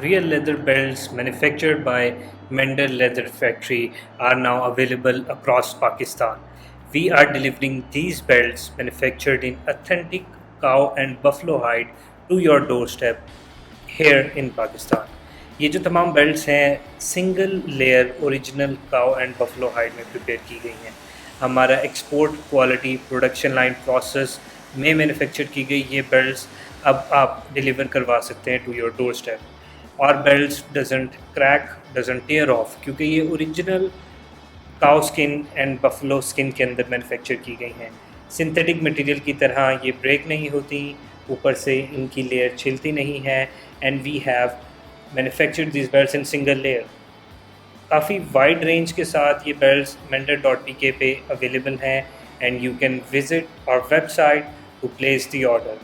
Real leather belts manufactured by Mender Leather Factory are now available across Pakistan. We are delivering these belts manufactured in authentic cow and buffalo hide to your doorstep here in Pakistan. ये जो तमाम belts हैं single layer original cow and buffalo hide में prepare की गई हैं। हमारा export quality production line process में मैन्युफैक्चर की गई ये बेल्ट्स अब आप डिलीवर करवा सकते हैं टू योर डोर स्टेप। और belts doesn't crack doesn't tear off क्योंकि ये original cow skin and buffalo skin के अंदर मैन्युफैक्चर की गई हैं। सिंथेटिक मटेरियल की तरह ये ब्रेक नहीं होती, ऊपर से इनकी लेयर छिलती नहीं है। And we have manufactured this belts in single layer. काफ़ी वाइड रेंज के साथ ये बेल्ट्स mender.pk पे अवेलेबल हैं and you can visit our website to place the order.